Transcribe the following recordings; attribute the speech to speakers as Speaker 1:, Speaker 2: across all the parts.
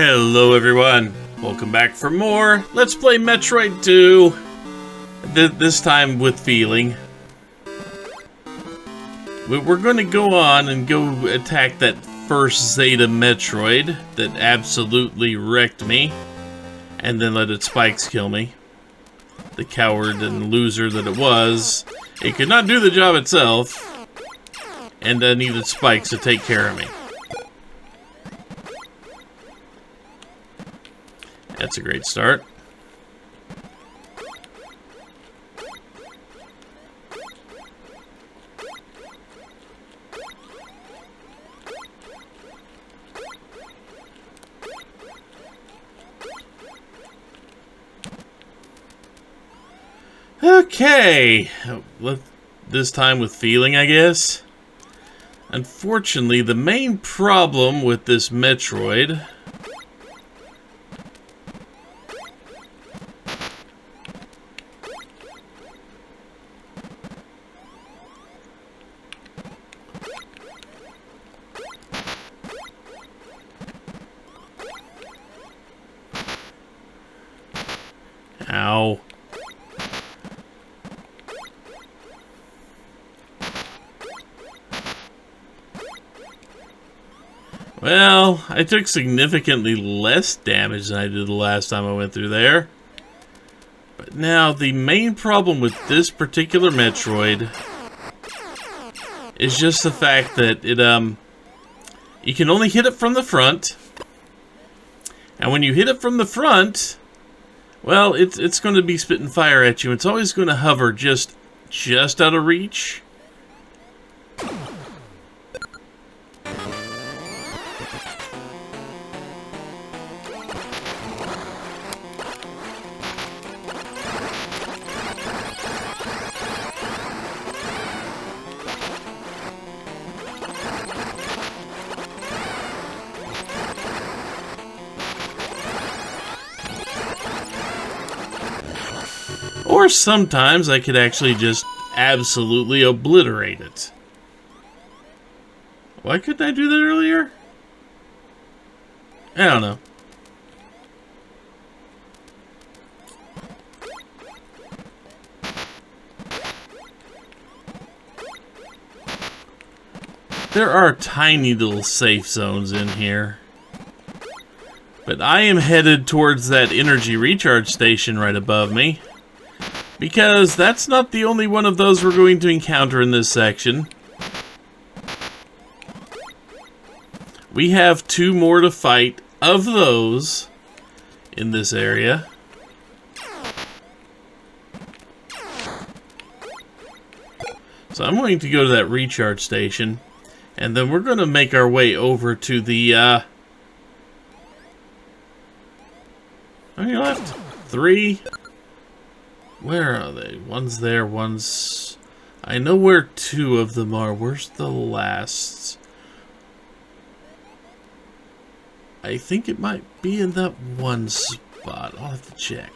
Speaker 1: Hello everyone, welcome back for more Let's Play Metroid 2, this time with feeling. We're going to go on and go attack that first Zeta Metroid that absolutely wrecked me, and then let its spikes kill me. The coward and loser that it was, it could not do the job itself, and needed spikes to take care of me. That's a great start. Okay, this time with feeling, I guess. Unfortunately, the main problem with this Metroid Ow. Well, I took significantly less damage than I did the last time I went through there. But now, the main problem with this particular Metroid is just the fact that you can only hit it from the front. And when you hit it from the front, well, it's going to be spitting fire at you. It's always going to hover just out of reach. Or sometimes I could actually just absolutely obliterate it. Why couldn't I do that earlier? I don't know. There are tiny little safe zones in here. But I am headed towards that energy recharge station right above me, because that's not the only one of those we're going to encounter in this section. We have 2 more to fight of those in this area. So I'm going to go to that recharge station, and then we're going to make our way over to the how many left? 3. Where are they? One's there, one's... I know where 2 of them are. Where's the last? I think it might be in that one spot. I'll have to check.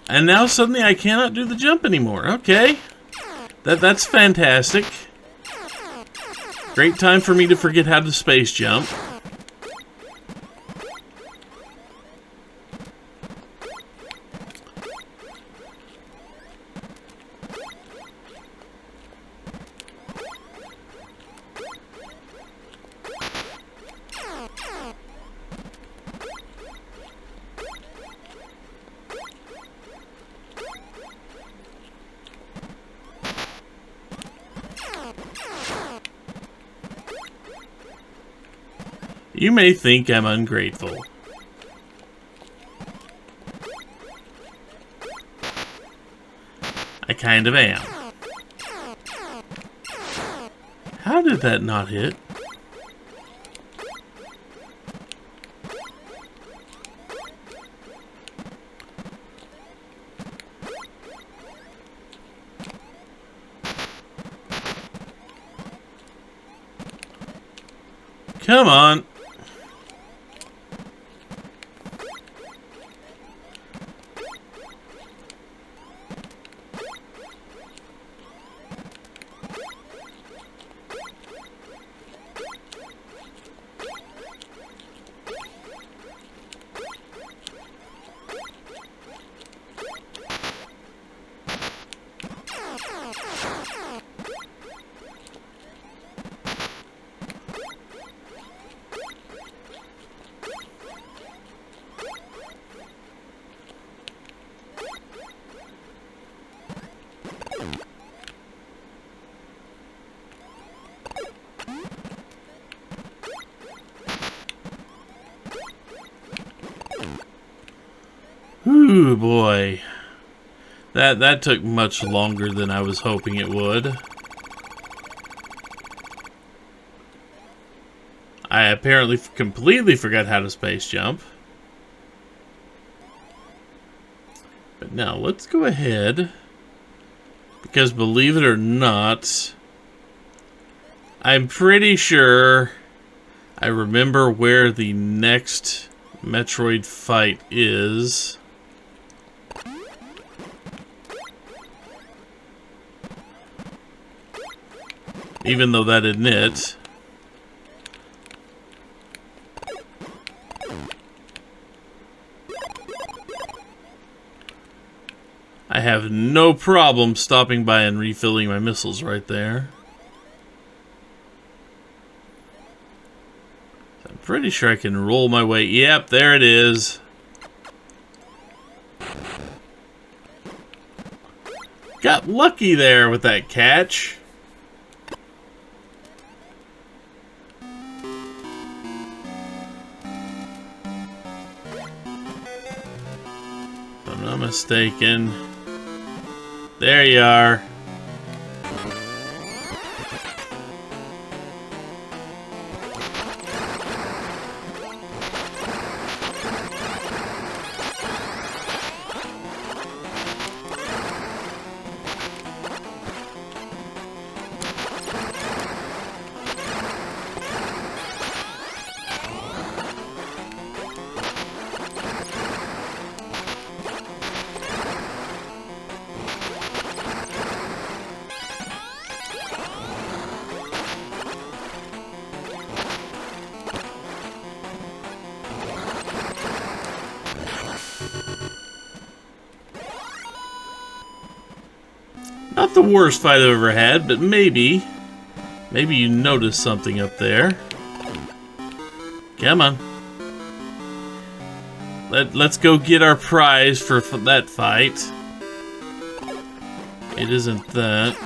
Speaker 1: And now suddenly I cannot do the jump anymore. Okay. That's fantastic. Great time for me to forget how to space jump. You may think I'm ungrateful. I kind of am. How did that not hit? Come on. Ooh, boy. That took much longer than I was hoping it would. I apparently completely forgot how to space jump. But now, let's go ahead. Because believe it or not, I'm pretty sure I remember where the next Metroid fight is. Even though that isn't it. I have no problem stopping by and refilling my missiles right there. I'm pretty sure I can roll my way. Yep, there it is. Got lucky there with that catch. If I'm not mistaken. There you are. Not the worst fight I've ever had, but maybe you noticed something up there. Come on. Let's go get our prize for that fight. It isn't that.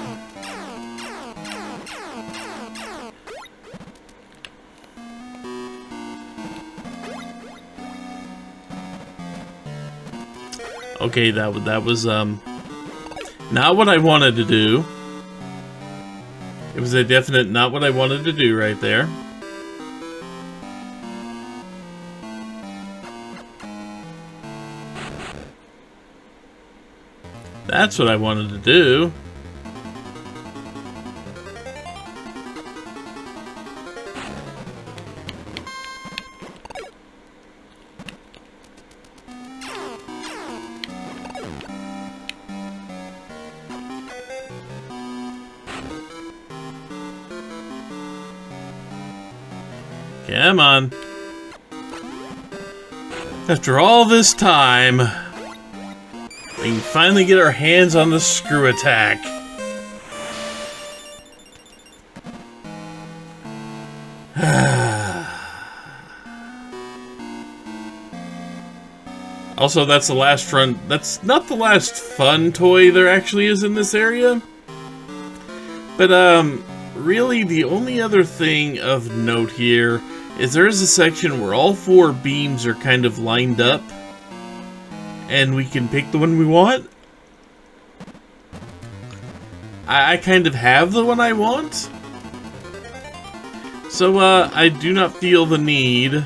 Speaker 1: Okay, that was not what I wanted to do. It was a definite not what I wanted to do right there. That's what I wanted to do. Come on. After all this time, we can finally get our hands on the screw attack. Also, that's the last fun. That's not the last fun toy there actually is in this area. But, really, the only other thing of note here is there is a section where all four beams are kind of lined up. And we can pick the one we want. I kind of have the one I want. So, I do not feel the need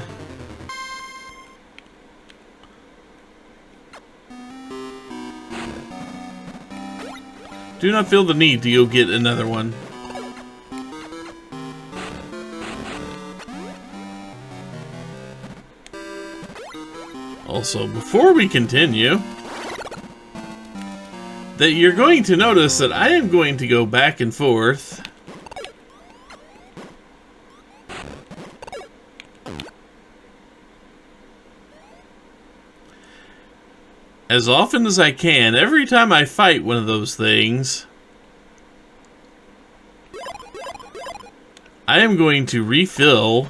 Speaker 1: to go get another one. Also, before we continue, that you're going to notice that I am going to go back and forth as often as I can. Every time I fight one of those things, I am going to refill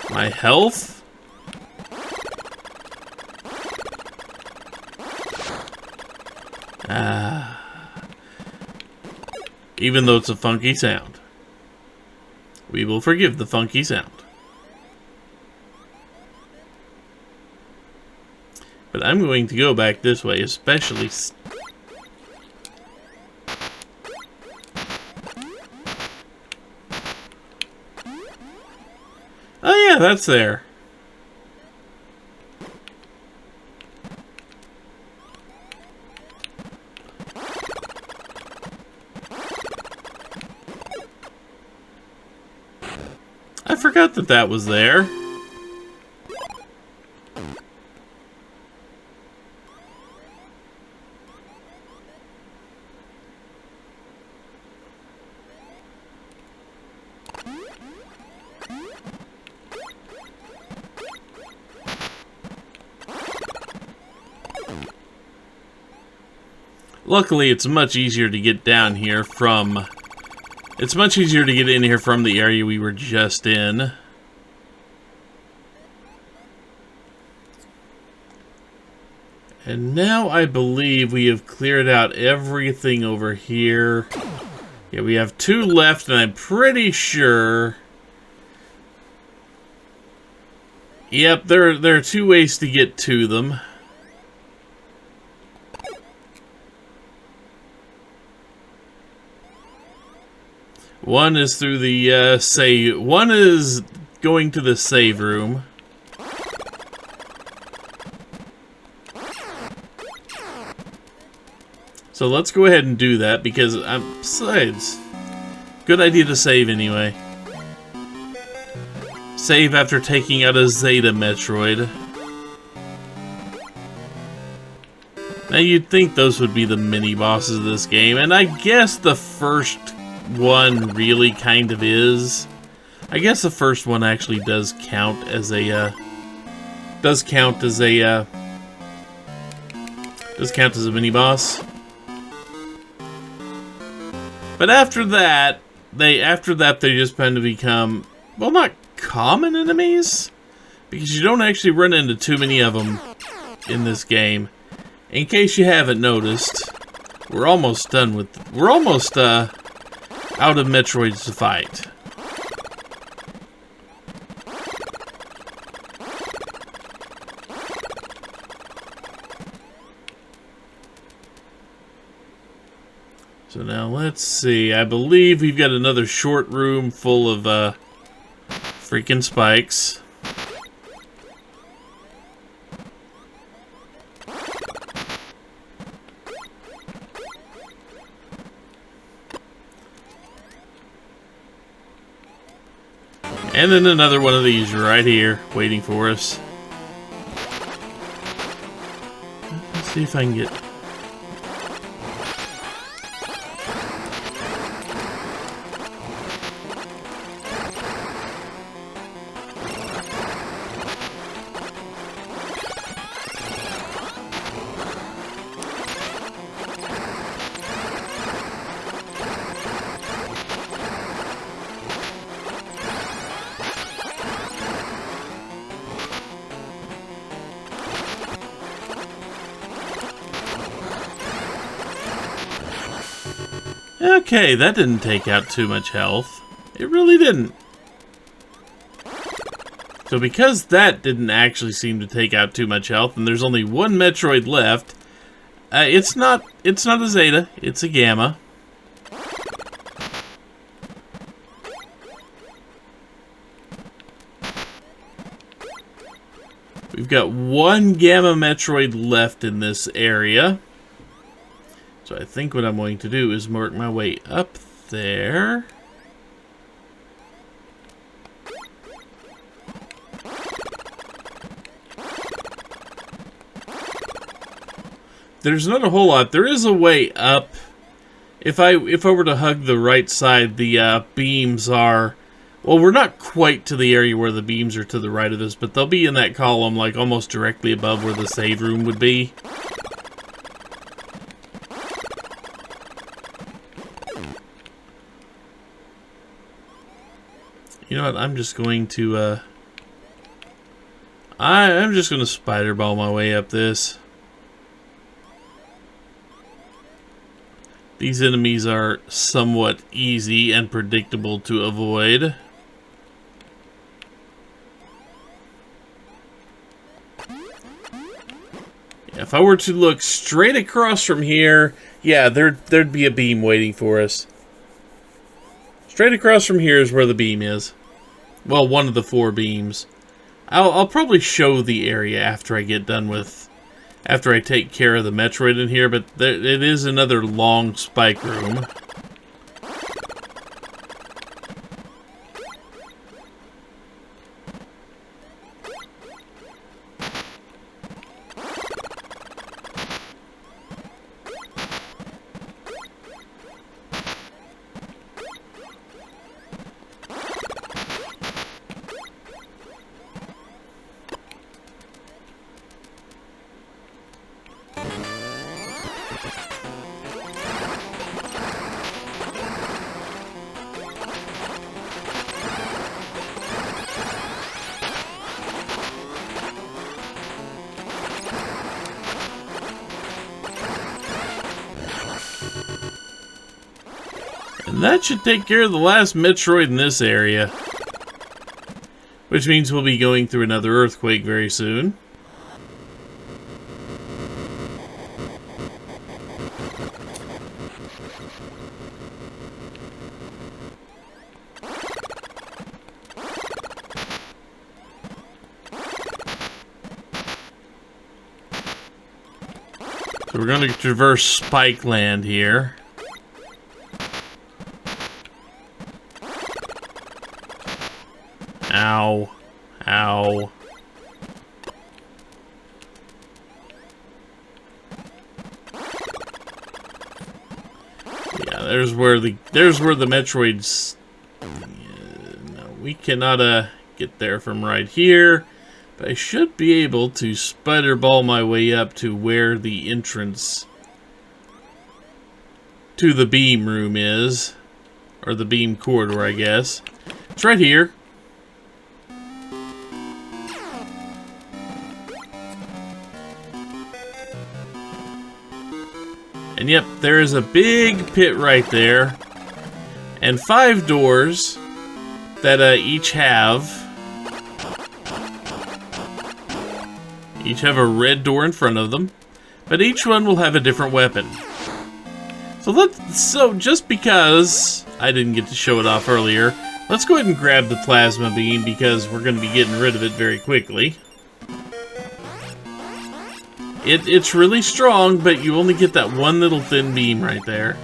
Speaker 1: my health. Even though it's a funky sound. We will forgive the funky sound. But I'm going to go back this way, especially... Oh yeah, that's there. I forgot that that was there. Luckily, it's much easier to get down here from... It's much easier to get in here from the area we were just in. And now I believe we have cleared out everything over here. Yeah, we have 2 left, and I'm pretty sure... Yep, there are 2 ways to get to them. One is through the save. One is going to the save room. So let's go ahead and do that because besides, good idea to save anyway. Save after taking out a Zeta Metroid. Now you'd think those would be the mini bosses of this game, and I guess the first one really kind of is. I guess the first one actually does count as a mini boss. But after that they just kind of become, well, not common enemies, because you don't actually run into too many of them in this game. In case you haven't noticed, we're almost out of Metroids to fight. So now let's see. I believe we've got another short room full of freaking spikes. And then another one of these right here, waiting for us. Let's see if I can get... Okay, that didn't take out too much health. It really didn't. So because that didn't actually seem to take out too much health, and there's only one Metroid left, it's not a Zeta, it's a Gamma. We've got one Gamma Metroid left in this area. So I think what I'm going to do is work my way up there. There's not a whole lot. There is a way up. If I were to hug the right side, the beams are... Well, we're not quite to the area where the beams are to the right of us, but they'll be in that column, like almost directly above where the save room would be. You know what? I'm just going to I'm just going to spider ball my way up this. These enemies are somewhat easy and predictable to avoid. if I were to look straight across from here, yeah, there'd be a beam waiting for us. Straight across from here is where the beam is. Well, one of the 4 beams. I'll probably show the area after I get done with... after I take care of the Metroid in here, but it is another long spike room. And that should take care of the last Metroid in this area. Which means we'll be going through another earthquake very soon. So we're going to traverse Spike Land here. Ow. Ow. Yeah, there's where the Metroids... no, we cannot get there from right here. But I should be able to spider ball my way up to where the entrance to the beam room is. Or the beam corridor, I guess. It's right here. And yep, there is a big pit right there. And 5 doors that each have a red door in front of them. But each one will have a different weapon. So just because I didn't get to show it off earlier, let's go ahead and grab the plasma beam because we're going to be getting rid of it very quickly. It's really strong, but you only get that one little thin beam right there.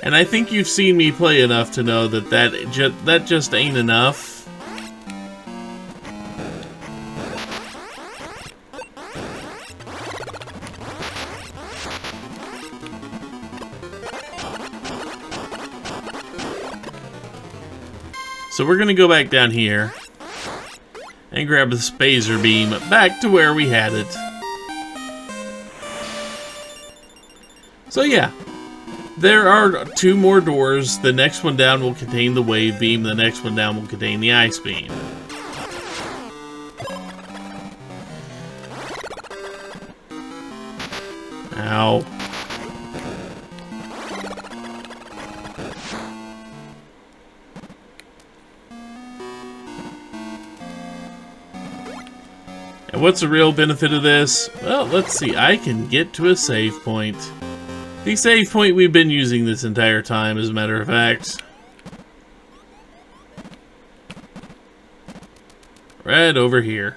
Speaker 1: And I think you've seen me play enough to know that just ain't enough. So we're going to go back down here and grab the spacer beam back to where we had it. So yeah, there are 2 more doors. The next one down will contain the wave beam. The next one down will contain the ice beam. Ow. And what's the real benefit of this? Well, let's see. I can get to a save point. The save point we've been using this entire time, as a matter of fact. Right over here.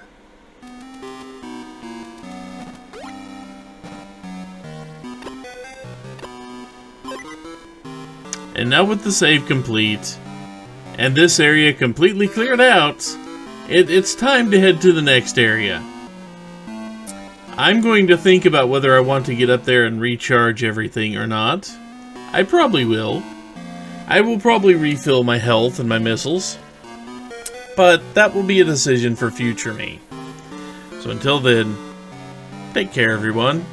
Speaker 1: And now with the save complete, and this area completely cleared out, it's time to head to the next area. I'm going to think about whether I want to get up there and recharge everything or not. I probably will. I will probably refill my health and my missiles. But that will be a decision for future me. So until then, take care everyone.